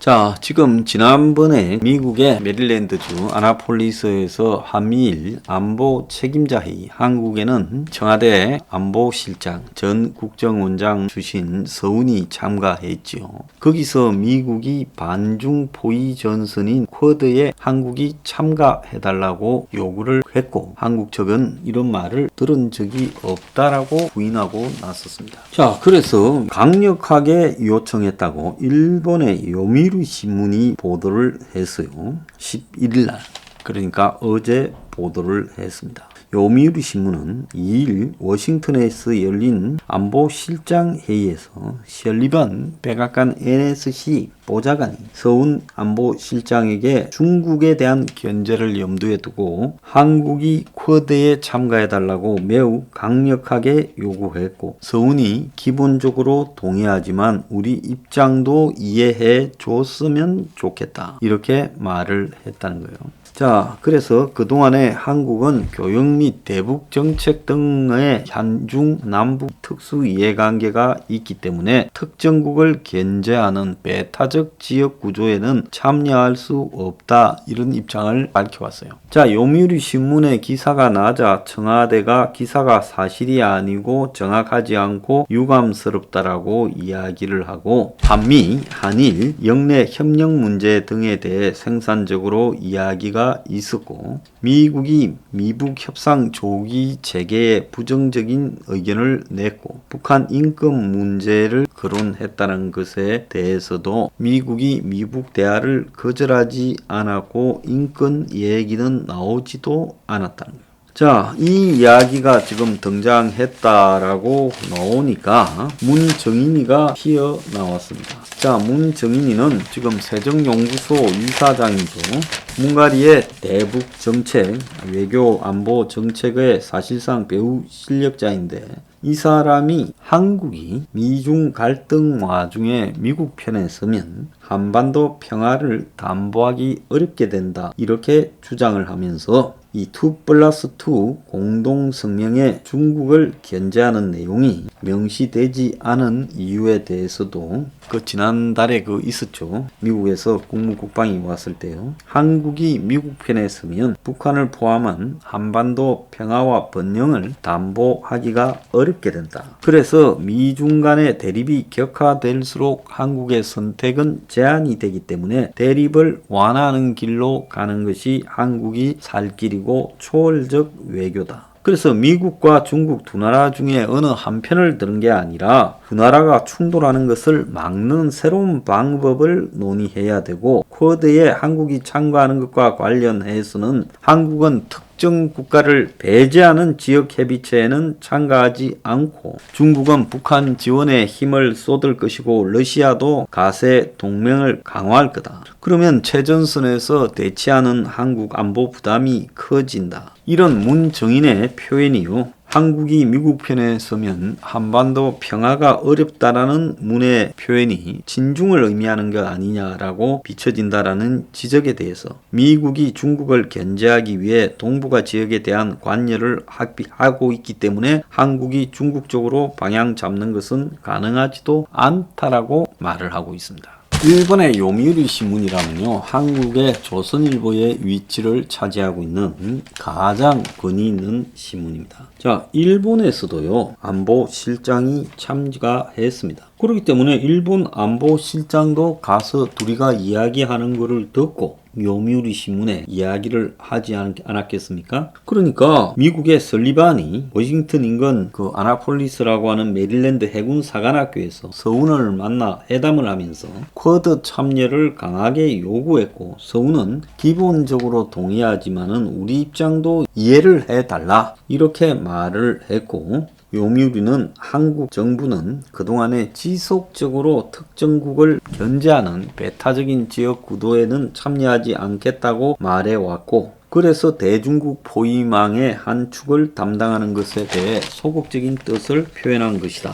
자, 지금 지난번에 미국의 메릴랜드주 아나폴리스에서 한미일 안보 책임자 회의, 한국에는 청와대 안보실장 전 국정원장 주신 서훈이 참가했지요. 거기서 미국이 반중 포위 전선인 쿼드에 한국이 참가해달라고 요구를 했고, 한국 측은 이런 말을 들은 적이 없다라고 부인하고 나섰습니다. 자, 그래서 강력하게 요청했다고 일본의 요미우리 신문이 보도를 했어요. 11일 날. 그러니까 어제 보도를 했습니다. 요미우리 신문은 2일 워싱턴에서 열린 안보실장 회의에서 설리번 백악관 NSC 보좌관이 서훈 안보실장에게 중국에 대한 견제를 염두에 두고 한국이 쿼드에 참가해달라고 매우 강력하게 요구했고, 서훈이 기본적으로 동의하지만 우리 입장도 이해해 줬으면 좋겠다, 이렇게 말을 했다는 거예요. 자, 그래서 그동안에 한국은 교역 및 대북 정책 등의 한중 남북 특수 이해관계가 있기 때문에 특정국을 견제하는 배타적 지역 구조에는 참여할 수 없다, 이런 입장을 밝혀왔어요. 자, 요미우리 신문의 기사가 나자 청와대가 기사가 사실이 아니고 정확하지 않고 유감스럽다라고 이야기를 하고, 한미, 한일, 영내 협력 문제 등에 대해 생산적으로 이야기가 있었고, 미국이 미북 협상 조기 재개에 부정적인 의견을 냈고, 북한 인권 문제를 거론했다는 것에 대해서도 미국이 미북 대화를 거절하지 않았고 인권 얘기는 나오지도 않았다는 거예요. 자, 이 이야기가 지금 등장했다라고 나오니까 문정인이가 튀어나왔습니다. 자, 문정인이는 지금 세정연구소 이사장이죠. 뭉가리의 대북 정책, 외교 안보 정책의 사실상 배우 실력자인데, 이 사람이 한국이 미중 갈등 와중에 미국 편에 서면 한반도 평화를 담보하기 어렵게 된다, 이렇게 주장을 하면서 이 2+2 공동성명에 중국을 견제하는 내용이 명시되지 않은 이유에 대해서도 지난달에 있었죠. 미국에서 국무국방이 왔을 때요. 한국이 미국 편에 서면 북한을 포함한 한반도 평화와 번영을 담보하기가 어렵게 된다. 그래서 미중 간의 대립이 격화될수록 한국의 선택은 제한이 되기 때문에 대립을 완화하는 길로 가는 것이 한국이 살 길이고 초월적 외교다. 그래서 미국과 중국 두 나라 중에 어느 한편을 드는 게 아니라 두 나라가 충돌하는 것을 막는 새로운 방법을 논의해야 되고, 쿼드에 한국이 참가하는 것과 관련해서는 한국은 특정 국가를 배제하는 지역 협의체에는 참가하지 않고, 중국은 북한 지원에 힘을 쏟을 것이고 러시아도 가세 동맹을 강화할 거다. 그러면 최전선에서 대치하는 한국 안보 부담이 커진다. 이런 문정인의 표현이요, 한국이 미국 편에 서면 한반도 평화가 어렵다라는 문의 표현이 진중을 의미하는 것 아니냐라고 비춰진다라는 지적에 대해서 미국이 중국을 견제하기 위해 동북아 지역에 대한 관여를 합의하고 있기 때문에 한국이 중국 쪽으로 방향 잡는 것은 가능하지도 않다라고 말을 하고 있습니다. 일본의 요미우리 신문이라면요, 한국의 조선일보의 위치를 차지하고 있는 가장 권위 있는 신문입니다. 자, 일본에서도요, 안보실장이 참가했습니다. 그렇기 때문에 일본 안보실장도 가서 둘이가 이야기하는 것을 듣고 요미우리 신문에 이야기를 하지 않았겠습니까? 그러니까 미국의 설리반이 워싱턴 인근 아나폴리스라고 하는 메릴랜드 해군 사관학교에서 서훈을 만나 회담을 하면서 쿼드 참여를 강하게 요구했고, 서훈은 기본적으로 동의하지만은 우리 입장도 이해를 해달라, 이렇게 말을 했고, 요미우리는 한국 정부는 그동안에 지속적으로 특정국을 견제하는 배타적인 지역 구도에는 참여하지 않겠다고 말해왔고, 그래서 대중국 포위망의 한 축을 담당하는 것에 대해 소극적인 뜻을 표현한 것이다,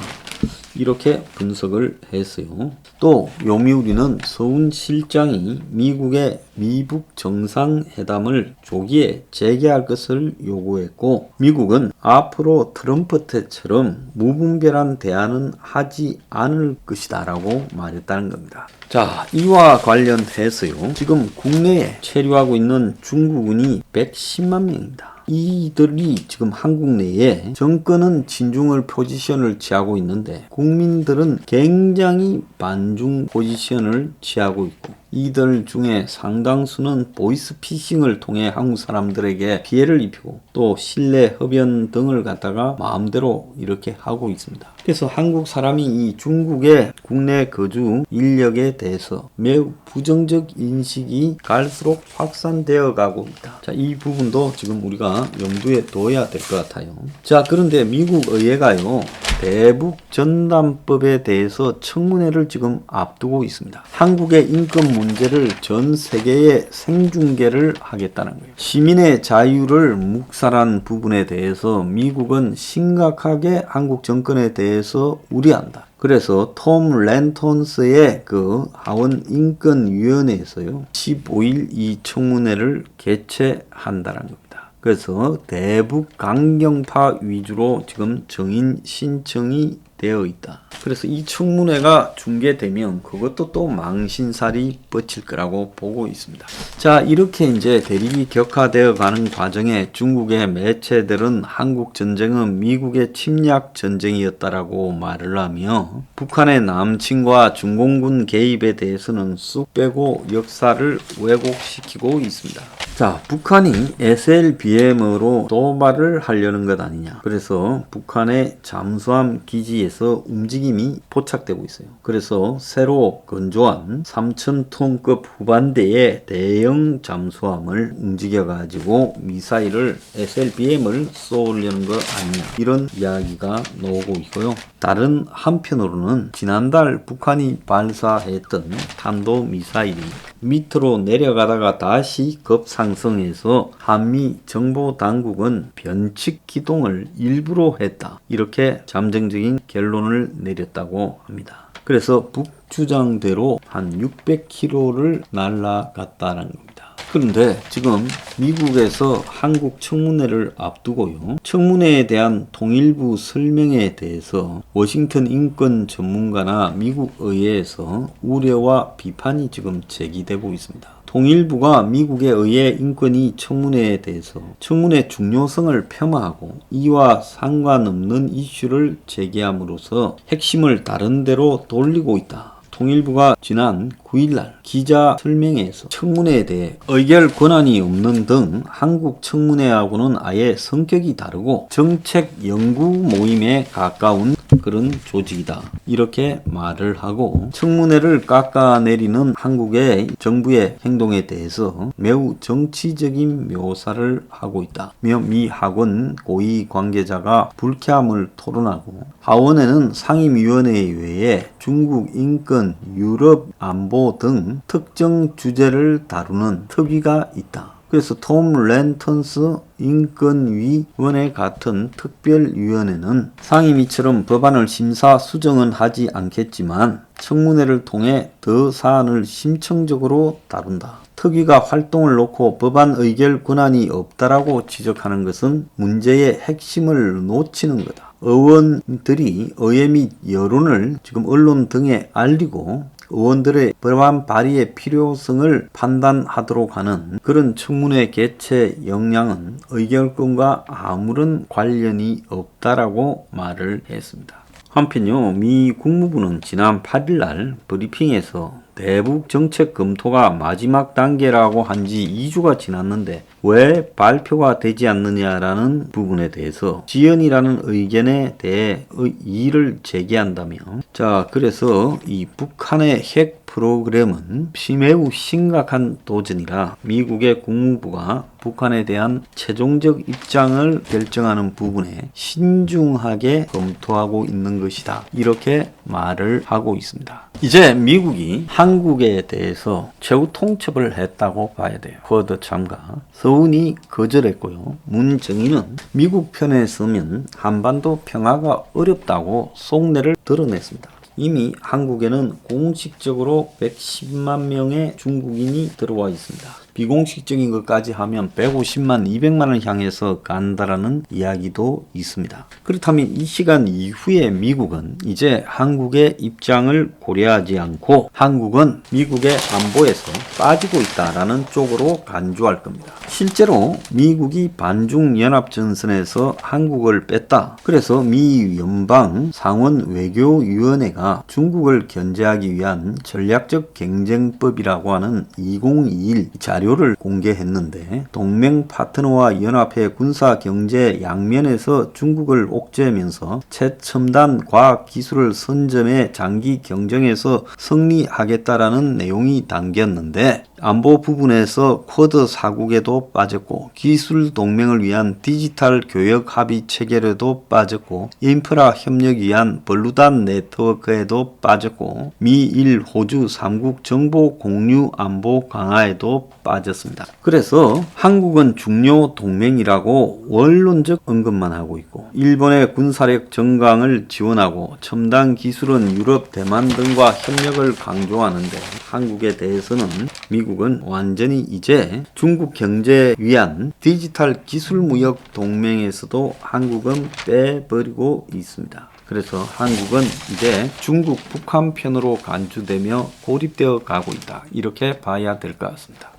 이렇게 분석을 했어요. 또 요미우리는 서훈 실장이 미국의 미북 정상회담을 조기에 재개할 것을 요구했고, 미국은 앞으로 트럼프 때처럼 무분별한 대안은 하지 않을 것이다 라고 말했다는 겁니다. 자, 이와 관련해서요, 지금 국내에 체류하고 있는 중국군이 110만 명입니다. 이들이 지금 한국 내에 정권은 진중을 포지션을 취하고 있는데 국민들은 굉장히 반중 포지션을 취하고 있고, 이들 중에 상당수는 보이스피싱을 통해 한국 사람들에게 피해를 입히고 또 신뢰 흡연 등을 갖다가 마음대로 이렇게 하고 있습니다. 그래서 한국 사람이 이 중국의 국내 거주 인력에 대해서 매우 부정적 인식이 갈수록 확산되어 가고 있다. 자, 이 부분도 지금 우리가 염두에 둬야 될 것 같아요. 자, 그런데 미국 의회가요, 대북 전담법에 대해서 청문회를 지금 앞두고 있습니다. 한국의 인권 문제를 전 세계에 생중계를 하겠다는 거예요. 시민의 자유를 묵살한 부분에 대해서 미국은 심각하게 한국 정권에 대해서 우려한다. 그래서 톰 랜턴스의 그 하원 인권위원회에서요, 15일 이 청문회를 개최한다는 겁니다. 그래서 대북 강경파 위주로 지금 정인 신청이 되어 있다. 그래서 이 청문회가 중계되면 그것도 또 망신살이 뻗칠 거라고 보고 있습니다. 자, 이렇게 이제 대립이 격화되어 가는 과정에 중국의 매체들은 한국 전쟁은 미국의 침략 전쟁이었다라고 말을 하며 북한의 남침과 중공군 개입에 대해서는 쑥 빼고 역사를 왜곡시키고 있습니다. 자, 북한이 SLBM으로 도발을 하려는 것 아니냐. 그래서 북한의 잠수함 기지에서 움직임이 포착되고 있어요. 그래서 새로 건조한 3,000톤급 후반대의 대형 잠수함을 움직여가지고 미사일을 SLBM을 쏘려는 것 아니냐. 이런 이야기가 나오고 있고요. 다른 한편으로는 지난달 북한이 발사했던 탄도미사일이 밑으로 내려가다가 다시 급상승해서 한미 정보당국은 변칙 기동을 일부러 했다. 이렇게 잠정적인 결론을 내렸다고 합니다. 그래서 북주장대로 한 600km를 날아갔다는 겁니다. 그런데 지금 미국에서 한국 청문회를 앞두고요, 청문회에 대한 통일부 설명에 대해서 워싱턴 인권 전문가나 미국 의회에서 우려와 비판이 지금 제기되고 있습니다. 통일부가 미국에 의해 인권위 청문회에 대해서 청문회 중요성을 폄하하고 이와 상관없는 이슈를 제기함으로써 핵심을 다른 데로 돌리고 있다. 통일부가 지난 9일날 기자 설명회에서 청문회에 대해 의결 권한이 없는 등 한국 청문회하고는 아예 성격이 다르고 정책 연구 모임에 가까운 그런 조직이다. 이렇게 말을 하고 청문회를 깎아내리는 한국의 정부의 행동에 대해서 매우 정치적인 묘사를 하고 있다. 미 하원 고위 관계자가 불쾌함을 토론하고 하원에는 상임위원회 외에 중국 인권, 유럽 안보 등 특정 주제를 다루는 특위가 있다. 그래서 톰 랜턴스 인권위원회 같은 특별위원회는 상임위처럼 법안을 심사 수정은 하지 않겠지만 청문회를 통해 더 사안을 심층적으로 다룬다. 특위가 활동을 놓고 법안 의결 권한이 없다라고 지적하는 것은 문제의 핵심을 놓치는 거다. 의원들이 의회 및 여론을 지금 언론 등에 알리고 의원들의 법안 발의의 필요성을 판단하도록 하는 그런 청문회 개최 역량은 의결권과 아무런 관련이 없다라고 말을 했습니다. 한편요, 미 국무부는 지난 8일날 브리핑에서 대북 정책 검토가 마지막 단계라고 한 지 2주가 지났는데 왜 발표가 되지 않느냐라는 부분에 대해서 지연이라는 의견에 대해 이의를 제기한다며, 자, 그래서 이 북한의 핵 프로그램은 매우 심각한 도전이라 미국의 국무부가 북한에 대한 최종적 입장을 결정하는 부분에 신중하게 검토하고 있는 것이다. 이렇게 말을 하고 있습니다. 이제 미국이 한국에 대해서 최후 통첩을 했다고 봐야 돼요. 쿼드 참가. 서훈이 거절했고요. 문정인은 미국 편에 서면 한반도 평화가 어렵다고 속내를 드러냈습니다. 이미 한국에는 공식적으로 110만 명의 중국인이 들어와 있습니다. 비공식적인 것까지 하면 150만, 200만을 향해서 간다라는 이야기도 있습니다. 그렇다면 이 시간 이후에 미국은 이제 한국의 입장을 고려하지 않고 한국은 미국의 안보에서 빠지고 있다라는 쪽으로 간주할 겁니다. 실제로 미국이 반중연합전선에서 한국을 뺐다. 그래서 미 연방 상원외교위원회가 중국을 견제하기 위한 전략적 경쟁법이라고 하는 2021 자료를 공개했는데 동맹 파트너와 연합해 군사 경제 양면에서 중국을 옥죄면서 최첨단 과학 기술을 선점해 장기 경쟁에서 승리하겠다라는 내용이 담겼는데 안보 부분에서 쿼드 4국에도 빠졌고 기술 동맹을 위한 디지털 교역 합의 체결에도 빠졌고 인프라 협력 위한 벌루단 네트워크에도 빠졌고 미일 호주 3국 정보 공유 안보 강화에도 빠졌습니다. 그래서 한국은 중요 동맹이라고 원론적 언급만 하고 있고 일본의 군사력 정강을 지원하고 첨단 기술은 유럽, 대만 등과 협력을 강조하는데 한국에 대해서는 미국은 완전히 이제 중국 경제에 위한 디지털 기술 무역 동맹에서도 한국은 빼버리고 있습니다. 그래서 한국은 이제 중국, 북한 편으로 간주되며 고립되어 가고 있다. 이렇게 봐야 될 것 같습니다.